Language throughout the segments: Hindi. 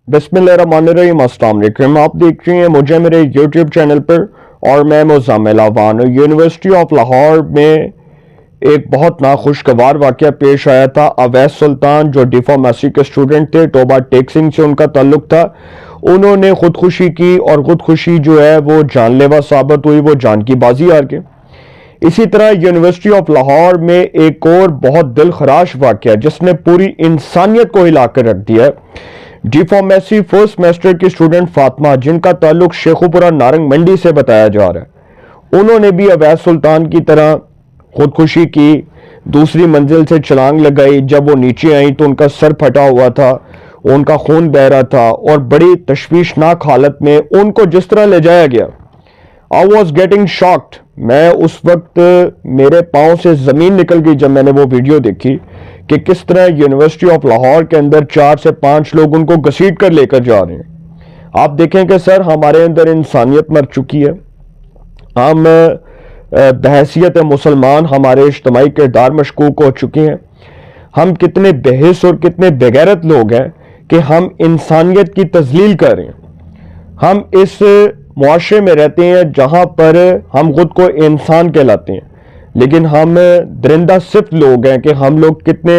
बिस्मिल्लाहिर्रहमानिर्रहीम, अस्सलाम वालेकुम। आप देख रहे हैं मुझे मेरे YouTube चैनल पर और मैं मुज़म्मिल अवान। यूनिवर्सिटी ऑफ लाहौर में एक बहुत नाखुशगवार वाक़या पेश आया था। अवैस सुल्तान जो डी फार्मेसी के स्टूडेंट थे, टोबा टेक्सिंग से उनका ताल्लुक था, उन्होंने खुदकुशी की और खुदकुशी जो है वो जानलेवा साबित हुई, वो जान की बाजी हार गए। इसी तरह यूनिवर्सिटी ऑफ लाहौर में एक और बहुत दिलखराश वाक़या जिसने पूरी इंसानियत को हिलाकर रख दिया है। डी फार्मेसी फर्स्ट सेमेस्टर की स्टूडेंट फातिमा, जिनका ताल्लुक शेखुपुरा नारंग मंडी से बताया जा रहा है, उन्होंने भी अवैस सुल्तान की तरह खुदकुशी की, दूसरी मंजिल से छलांग लगाई। जब वो नीचे आई तो उनका सर फटा हुआ था, उनका खून बह रहा था और बड़ी तशवीशनाक हालत में उनको जिस तरह ले जाया गया, आई वॉज गेटिंग शॉक्ड। मैं उस वक्त मेरे पाँव से ज़मीन निकल गई जब मैंने वो वीडियो देखी कि किस तरह यूनिवर्सिटी ऑफ लाहौर के अंदर 4 से 5 लोग उनको घसीट कर लेकर जा रहे हैं। आप देखें कि सर, हमारे अंदर इंसानियत मर चुकी है। हम बहैसियत मुसलमान हमारे इज्तिमाई किरदार मशकूक हो चुके हैं। हम कितने बेहिस और कितने बेगैरत लोग हैं कि हम इंसानियत की तजलील कर रहे हैं। हम इस मुआशरे में रहते हैं जहाँ पर हम खुद को इंसान कहलाते हैं, लेकिन हम दरिंदा सिर्फ लोग हैं कि हम लोग कितने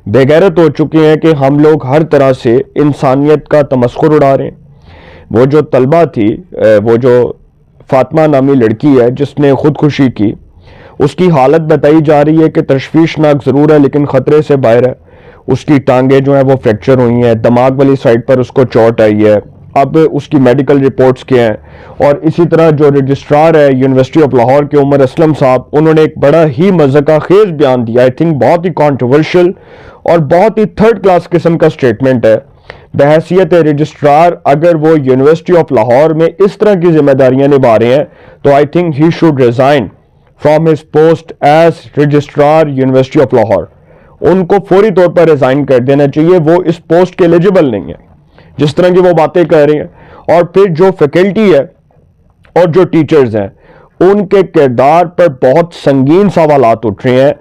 बेगैरत हो चुके हैं कि हम लोग हर तरह से इंसानियत का तमस्खुर उड़ा रहे हैं। वो जो तलबा थी, वो जो फातिमा नामी लड़की है जिसने खुदकुशी की, उसकी हालत बताई जा रही है कि तशवीशनाक ज़रूर है लेकिन ख़तरे से बाहर है। उसकी टांगें जो हैं वो फ्रैक्चर हुई हैं, दिमाग वाली साइड पर उसको चोट आई है। अब उसकी मेडिकल रिपोर्ट्स क्या हैं। और इसी तरह जो रजिस्ट्रार है यूनिवर्सिटी ऑफ लाहौर के उमर असलम साहब, उन्होंने एक बड़ा ही मज़ाक़खेज़ बयान दिया। आई थिंक बहुत ही कॉन्ट्रोवर्शियल और बहुत ही थर्ड क्लास किस्म का स्टेटमेंट है। बहैसियत रजिस्ट्रार अगर वो यूनिवर्सिटी ऑफ लाहौर में इस तरह की जिम्मेदारियां निभा रहे हैं तो I think he should resign from his post as registrar university of Lahore. उनको फौरी तौर पर रिजाइन कर देना चाहिए। वो इस पोस्ट के एलिजिबल नहीं है जिस तरह की वो बातें कर रही हैं। और फिर जो फैकल्टी है और जो टीचर्स हैं, उनके किरदार पर बहुत संगीन सवालात उठ रहे हैं।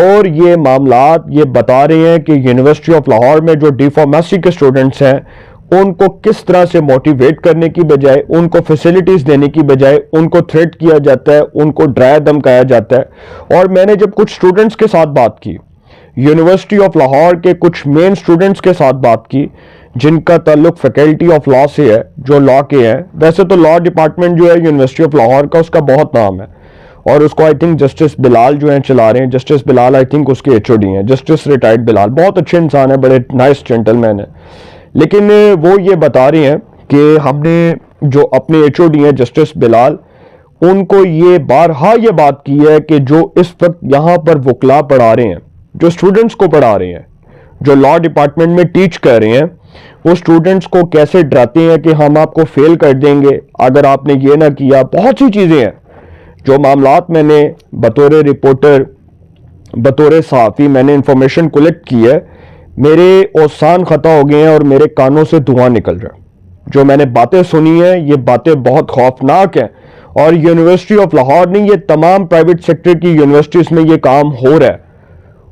और ये मामलात ये बता रहे हैं कि यूनिवर्सिटी ऑफ लाहौर में जो डी फार्मेसी के स्टूडेंट्स हैं, उनको किस तरह से मोटिवेट करने की बजाय, उनको फैसिलिटीज़ देने की बजाय उनको थ्रेट किया जाता है, उनको डराया धमकाया जाता है। और मैंने जब कुछ स्टूडेंट्स के साथ बात की, यूनिवर्सिटी ऑफ लाहौर के कुछ मेन स्टूडेंट्स के साथ बात की जिनका ताल्लुक फैकल्टी ऑफ लॉ से है, जो लॉ के हैं। वैसे तो लॉ डिपार्टमेंट जो है यूनिवर्सिटी ऑफ लाहौर का, उसका बहुत नाम है और उसको आई थिंक जस्टिस बिलाल जो हैं चला रहे हैं। जस्टिस बिलाल आई थिंक उसके HOD हैं, जस्टिस रिटायर्ड बिलाल। बहुत अच्छे इंसान है, बड़े नाइस जेंटलमैन है। लेकिन वो ये बता रहे हैं कि हमने जो अपने HOD हैं जस्टिस बिलाल, उनको ये बारहा ये बात की है कि जो इस वक्त यहाँ पर वकला पढ़ा रहे हैं, जो स्टूडेंट्स को पढ़ा रहे हैं, जो लॉ डिपार्टमेंट में टीच कर रहे हैं, वो स्टूडेंट्स को कैसे डराते हैं कि हम आपको फेल कर देंगे अगर आपने ये ना किया। बहुत सी चीज़ें हैं जो मामलात मैंने बतौर रिपोर्टर, बतौर सहाफ़ी मैंने इंफॉर्मेशन कलेक्ट की है। मेरे औसान ख़ता हो गए हैं और मेरे कानों से धुआं निकल रहा है। जो मैंने बातें सुनी हैं, ये बातें बहुत खौफनाक हैं। और यूनिवर्सिटी ऑफ लाहौर नहीं, ये तमाम प्राइवेट सेक्टर की यूनिवर्सिटीज़ में ये काम हो रहा है।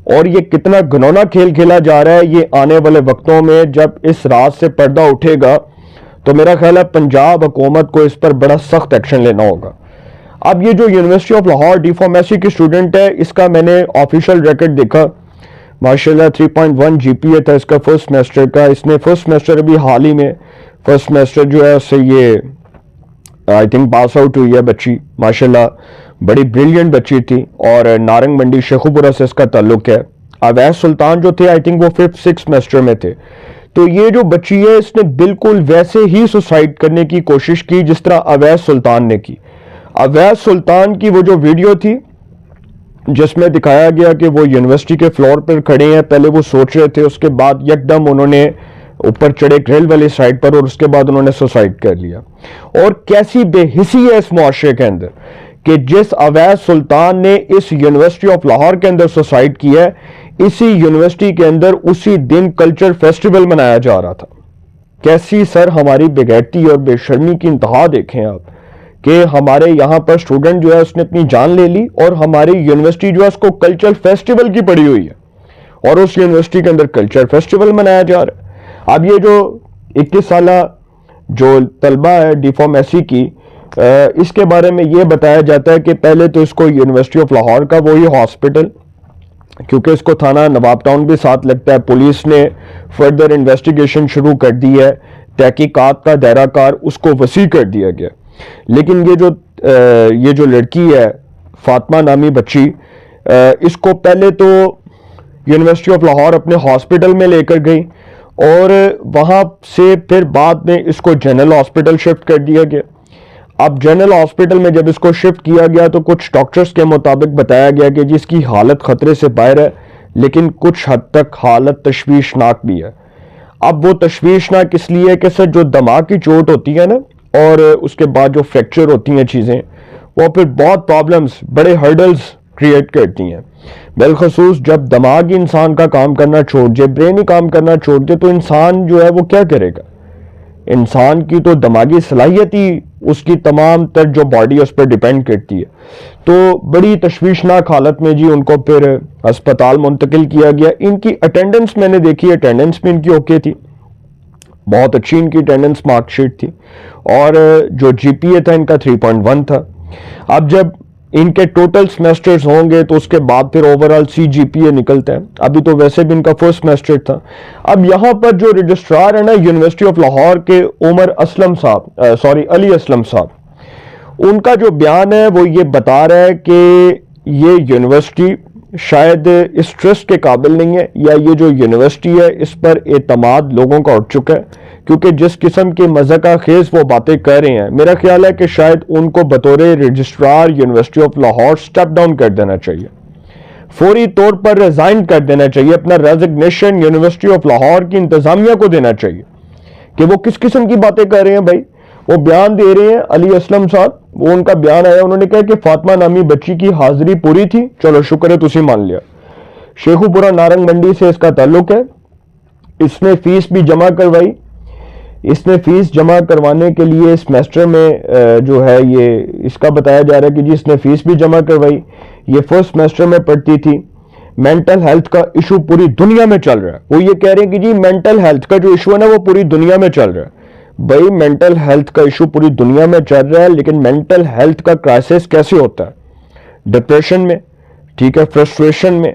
और ये कितना घिनौना खेल खेला जा रहा है। ये आने वाले वक्तों में जब इस रात से पर्दा उठेगा तो मेरा ख्याल है पंजाब हुकूमत को इस पर बड़ा सख्त एक्शन लेना होगा। अब ये जो university of Lahore D pharmacy की स्टूडेंट है, इसका मैंने ऑफिशियल रिकॉर्ड देखा, माशाल्लाह 3.1 GPA था इसका फर्स्ट सेमेस्टर का। इसने फर्स्ट सेमेस्टर अभी हाल ही में फर्स्ट सेमेस्टर जो है उससे ये आई थिंक पास आउट हुई है बच्ची। माशाल्लाह बड़ी ब्रिलियंट बच्ची थी और नारंग मंडी शेखुपुरा से इसका ताल्लुक है। अवैस सुल्तान जो थे आई थिंक वो 5th 6th सेमेस्टर में थे। तो ये जो बच्ची है, इसने बिल्कुल वैसे ही सुसाइड करने की कोशिश की जिस तरह अवैस सुल्तान ने की। अवैस सुल्तान की वो जो वीडियो थी जिसमें दिखाया गया कि वो यूनिवर्सिटी के फ्लोर पर खड़े हैं, पहले वो सोच रहे थे, उसके बाद यकदम उन्होंने ऊपर चढ़े ग्रिल वाली साइड पर और उसके बाद उन्होंने सुसाइड कर लिया। और कैसी बेहिसी है इस मुआशरे के अंदर कि जिस अवैस सुल्तान ने इस यूनिवर्सिटी ऑफ लाहौर के अंदर सुसाइड किया है, इसी यूनिवर्सिटी के अंदर उसी दिन कल्चर फेस्टिवल मनाया जा रहा था। कैसी सर हमारी बेगैरती और बेशर्मी की इंतहा देखें आप कि हमारे यहाँ पर स्टूडेंट जो है उसने अपनी जान ले ली और हमारी यूनिवर्सिटी जो है उसको कल्चर फेस्टिवल की पड़ी हुई है और उस यूनिवर्सिटी के अंदर कल्चर फेस्टिवल मनाया जा रहा है। अब ये जो 21 साल जो तलबा है डी फार्मेसी की, इसके बारे में ये बताया जाता है कि पहले तो इसको यूनिवर्सिटी ऑफ लाहौर का वही हॉस्पिटल, क्योंकि इसको थाना नवाब टाउन भी साथ लगता है, पुलिस ने फर्दर इन्वेस्टिगेशन शुरू कर दी है, तहकीकात का दायरा कार उसको वसी कर दिया गया। लेकिन ये जो लड़की है फातिमा नामी बच्ची, इसको पहले तो यूनिवर्सिटी ऑफ लाहौर अपने हॉस्पिटल में लेकर गई और वहाँ से फिर बाद में इसको जनरल हॉस्पिटल शिफ्ट कर दिया गया। अब जनरल हॉस्पिटल में जब इसको शिफ्ट किया गया तो कुछ डॉक्टर्स के मुताबिक बताया गया कि जिसकी हालत खतरे से बाहर है, लेकिन कुछ हद तक हालत तशवीशनाक भी है। अब वो तशवीशनाक इसलिए कि सर जो दिमाग की चोट होती है ना, और उसके बाद जो फ्रैक्चर होती हैं चीज़ें, वो फिर बहुत प्रॉब्लम्स, बड़े हर्डल्स क्रिएट करती हैं। बिलखसूस जब दिमाग इंसान का काम करना छोड़ दे, ब्रेन ही काम करना छोड़ दे, तो इंसान जो है वो क्या करेगा। इंसान की तो दिमागी सलाहियत ही उसकी तमाम तर जो बॉडी उस पर डिपेंड करती है। तो बड़ी तशवीशनाक हालत में जी उनको फिर अस्पताल मुंतकिल किया गया। इनकी अटेंडेंस मैंने देखी, अटेंडेंस भी इनकी ओके थी, बहुत अच्छी इनकी अटेंडेंस मार्कशीट थी, और जो जीपीए था इनका 3.1 था। अब जब इनके टोटल सेमेस्टर्स होंगे तो उसके बाद फिर ओवरऑल सीजीपीए निकलता है। अभी तो वैसे भी इनका फर्स्ट सेमेस्टर था। अब यहाँ पर जो रजिस्ट्रार है ना यूनिवर्सिटी ऑफ लाहौर के, अली असलम साहब, उनका जो बयान है वो ये बता रहा है कि ये यूनिवर्सिटी शायद इस ट्रस्ट के काबिल नहीं है, या ये जो यूनिवर्सिटी है इस पर एतमाद लोगों का उठ चुका है, क्योंकि जिस किस्म की मज़ाका खेज वो बातें कर रहे हैं, मेरा ख्याल है कि शायद उनको बतौर registrar university of Lahore step down कर देना चाहिए, फौरी तौर पर रिजाइन कर देना चाहिए, अपना रेजिग्नेशन यूनिवर्सिटी ऑफ लाहौर की इंतजामिया को देना चाहिए कि वो किस किस्म की बातें कर रहे हैं। भाई वो बयान दे रहे हैं अली असलम साहब, वो उनका बयान आया, उन्होंने कहा कि फातिमा नामी बच्ची की हाजिरी पूरी थी, चलो शुक्र है तुसी मान लिया। शेखुपुरा नारंग मंडी से इसका ताल्लुक है, इसने फीस भी जमा करवाई। इसने फीस जमा करवाने के लिए सेमेस्टर में जो है ये इसका बताया जा रहा है कि जी इसने फीस भी जमा करवाई। ये फर्स्ट सेमेस्टर में पढ़ती थी। मेंटल हेल्थ का इशू पूरी दुनिया में चल रहा है। वो ये कह रहे हैं कि जी मेंटल हेल्थ का जो इशू है ना वो पूरी दुनिया में चल रहा है। भाई मेंटल हेल्थ का इशू पूरी दुनिया में चल रहा है, लेकिन मेंटल हेल्थ का क्राइसिस कैसे होता है? डिप्रेशन में, ठीक है, फ्रस्ट्रेशन में,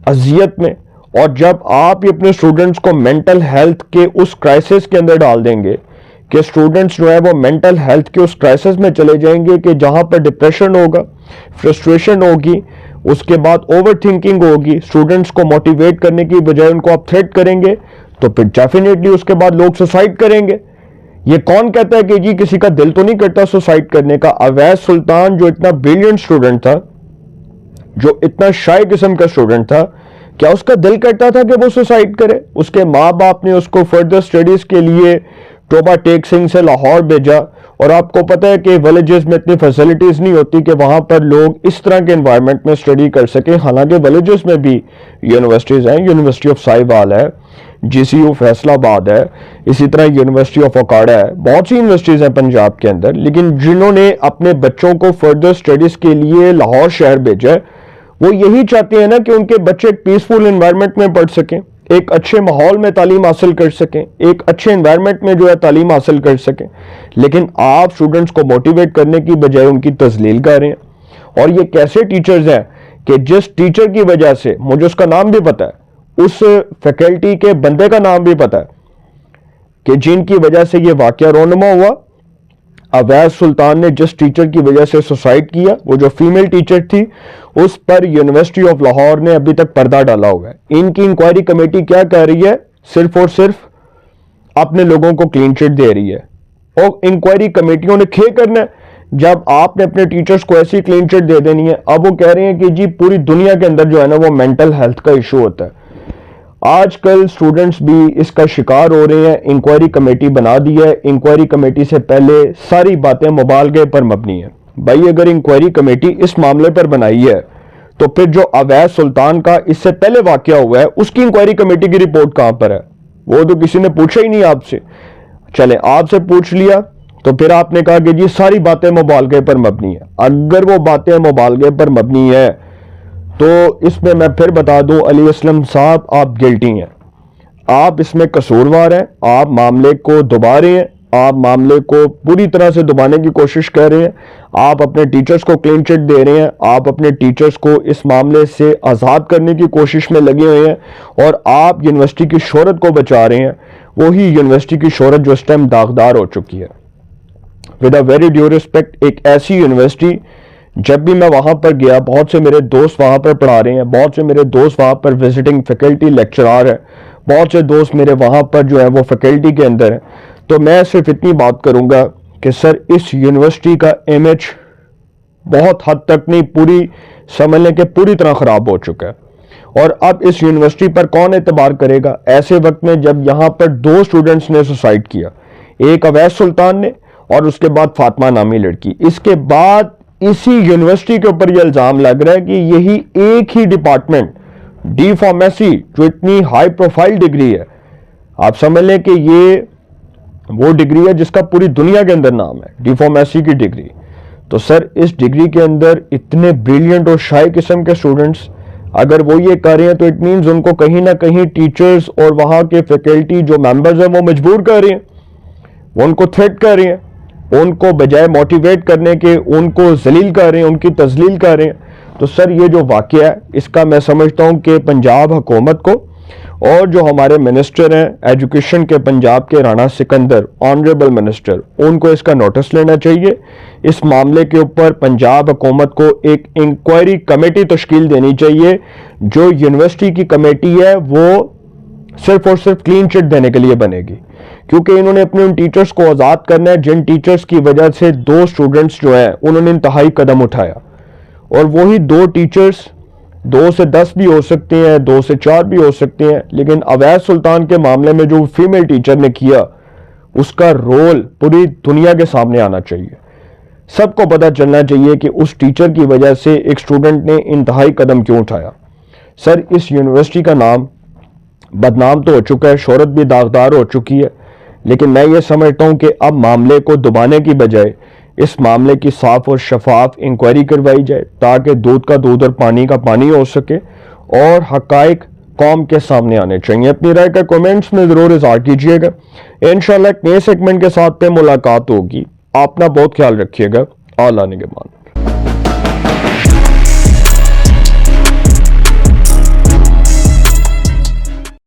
अजियत में। और जब आप ही अपने स्टूडेंट्स को मेंटल हेल्थ के उस क्राइसिस के अंदर डाल देंगे कि स्टूडेंट्स जो है वो मेंटल हेल्थ के उस क्राइसिस में चले जाएंगे कि जहां पर डिप्रेशन होगा, फ्रस्ट्रेशन होगी, उसके बाद ओवर थिंकिंग होगी, स्टूडेंट्स को मोटिवेट करने की बजाय उनको आप थ्रेट करेंगे, तो फिर डेफिनेटली उसके बाद लोग सुसाइड करेंगे। ये कौन कहता है कि जी किसी का दिल तो नहीं करता सुसाइड करने का? अवैस सुल्तान जो इतना ब्रिलियंट स्टूडेंट था, जो इतना शाय किस्म का स्टूडेंट था, क्या उसका दिल करता था कि वो सुसाइड करे? उसके माँ बाप ने उसको फर्दर स्टडीज के लिए टोबा टेक सिंह से लाहौर भेजा, और आपको पता है कि विलेजेस में इतनी फैसिलिटीज नहीं होती कि वहां पर लोग इस तरह के एनवायरनमेंट में स्टडी कर सके। हालांकि विलेजेस में भी यूनिवर्सिटीज हैं, यूनिवर्सिटी ऑफ साहिवाल है, जीसीयू फैसलाबाद है, इसी तरह यूनिवर्सिटी ऑफ ओकाड़ा है, बहुत सी यूनिवर्सिटीज हैं पंजाब के अंदर। लेकिन जिन्होंने अपने बच्चों को फर्दर स्टडीज के लिए लाहौर शहर भेजा है, वो यही चाहते हैं ना कि उनके बच्चे एक पीसफुल एनवायरनमेंट में पढ़ सकें, एक अच्छे माहौल में तालीम हासिल कर सकें, एक अच्छे एनवायरनमेंट में जो है तालीम हासिल कर सकें। लेकिन आप स्टूडेंट्स को मोटिवेट करने की बजाय उनकी तजलील कर रहे हैं। और ये कैसे टीचर्स हैं कि जिस टीचर की वजह से, मुझे उसका नाम भी पता है, उस फैकल्टी के बंदे का नाम भी पता है, कि जिनकी वजह से ये वाकया रोनुमा हुआ, अवैस सुल्तान ने जिस टीचर की वजह से सुसाइड किया, वो जो फीमेल टीचर थी, उस पर यूनिवर्सिटी ऑफ लाहौर ने अभी तक पर्दा डाला हुआ है। इनकी इंक्वायरी कमेटी क्या कह रही है? सिर्फ और सिर्फ अपने लोगों को क्लीन चिट दे रही है, और इंक्वायरी कमेटियों ने खे करना है। जब आपने अपने टीचर्स को ऐसी क्लीन चिट दे देनी है, अब वो कह रहे हैं कि जी पूरी दुनिया के अंदर जो है ना वो मेंटल हेल्थ का इशू होता है। आजकल स्टूडेंट्स भी इसका शिकार हो रहे हैं। इंक्वायरी कमेटी बना दी है। इंक्वायरी कमेटी से पहले सारी बातें मुबालगे पर मबनी है। भाई अगर इंक्वायरी कमेटी इस मामले पर बनाई है, तो फिर जो अवैस सुल्तान का इससे पहले वाकया हुआ है, उसकी इंक्वायरी कमेटी की रिपोर्ट कहां पर है? वो तो किसी ने पूछा ही नहीं आपसे। चले आपसे पूछ लिया तो फिर आपने कहा कि जी सारी बातें मुबालगे पर मबनी है। अगर वो बातें मुबालगे पर मबनी है तो इसमें मैं फिर बता दूं, अली असलम साहब आप गिल्टी हैं। आप इसमें कसूरवार हैं, आप मामले को दबा रहे हैं, आप मामले को पूरी तरह से दबाने की कोशिश कर रहे हैं, आप अपने टीचर्स को क्लीन चिट दे रहे हैं, आप अपने टीचर्स को इस मामले से आज़ाद करने की कोशिश में लगे हुए हैं और आप यूनिवर्सिटी की शोहरत को बचा रहे हैं, वही यूनिवर्सिटी की शोहरत जो इस टाइम दागदार हो चुकी है। With a very due respect, एक ऐसी यूनिवर्सिटी, जब भी मैं वहाँ पर गया, बहुत से मेरे दोस्त वहाँ पर पढ़ा रहे हैं, बहुत से मेरे दोस्त वहाँ पर विजिटिंग फैकल्टी लेक्चरार हैं, बहुत से दोस्त मेरे वहाँ पर जो है वो फैकल्टी के अंदर हैं, तो मैं सिर्फ इतनी बात करूँगा कि सर इस यूनिवर्सिटी का इमेज बहुत हद तक नहीं, पूरी समझ लें कि पूरी तरह ख़राब हो चुका है। और अब इस यूनिवर्सिटी पर कौन एतबार करेगा ऐसे वक्त में जब यहाँ पर 2 स्टूडेंट्स ने सुसाइड किया, एक अवैस सुल्तान ने और उसके बाद फातिमा नामी लड़की। इसके बाद इसी यूनिवर्सिटी के ऊपर यह इल्ज़ाम लग रहा है कि यही एक ही डिपार्टमेंट डी फार्मेसी, जो इतनी हाई प्रोफाइल डिग्री है, आप समझ लें कि ये वो डिग्री है जिसका पूरी दुनिया के अंदर नाम है, डी फार्मेसी की डिग्री। तो सर इस डिग्री के अंदर इतने ब्रिलियंट और शाई किस्म के स्टूडेंट्स अगर वो ये कर रहे हैं तो इट मीन्स उनको कहीं ना कहीं टीचर्स और वहाँ के फैकल्टी जो मेंबर्स हैं वो मजबूर कर रहे हैं, वो उनको थ्रेट कर रहे हैं, उनको बजाय मोटिवेट करने के उनको जलील कर रहे हैं, उनकी तजलील कर रहे हैं। तो सर ये जो वाक़या है इसका मैं समझता हूँ कि पंजाब हुकूमत को और जो हमारे मिनिस्टर हैं एजुकेशन के पंजाब के राणा सिकंदर, ऑनरेबल मिनिस्टर, उनको इसका नोटिस लेना चाहिए। इस मामले के ऊपर पंजाब हुकूमत को एक इंक्वायरी कमेटी तश्कील देनी चाहिए। जो यूनिवर्सिटी की कमेटी है वो सिर्फ और सिर्फ क्लीन चिट देने के लिए बनेगी, क्योंकि इन्होंने अपने उन टीचर्स को आज़ाद करना है जिन टीचर्स की वजह से 2 स्टूडेंट्स जो है उन्होंने इंतहाई कदम उठाया। और वही 2 टीचर्स 2 से 10 भी हो सकते हैं, 2 से 4 भी हो सकते हैं, लेकिन अवैस सुल्तान के मामले में जो फीमेल टीचर ने किया उसका रोल पूरी दुनिया के सामने आना चाहिए। सबको पता चलना चाहिए कि उस टीचर की वजह से एक स्टूडेंट ने इंतहाई कदम क्यों उठाया। सर इस यूनिवर्सिटी का नाम बदनाम तो हो चुका है, शोहरत भी दागदार हो चुकी है, लेकिन मैं ये समझता हूँ कि अब मामले को दबाने की बजाय इस मामले की साफ और शफाफ इंक्वायरी करवाई जाए ताकि दूध का दूध और पानी का पानी हो सके और हकाइक कौम के सामने आने चाहिए। अपनी राय का कमेंट्स में ज़रूर इज़हार कीजिएगा। इंशाल्लाह एक नए सेगमेंट के साथ पे मुलाकात होगी। अपना बहुत ख्याल रखिएगा। आला निगहबान।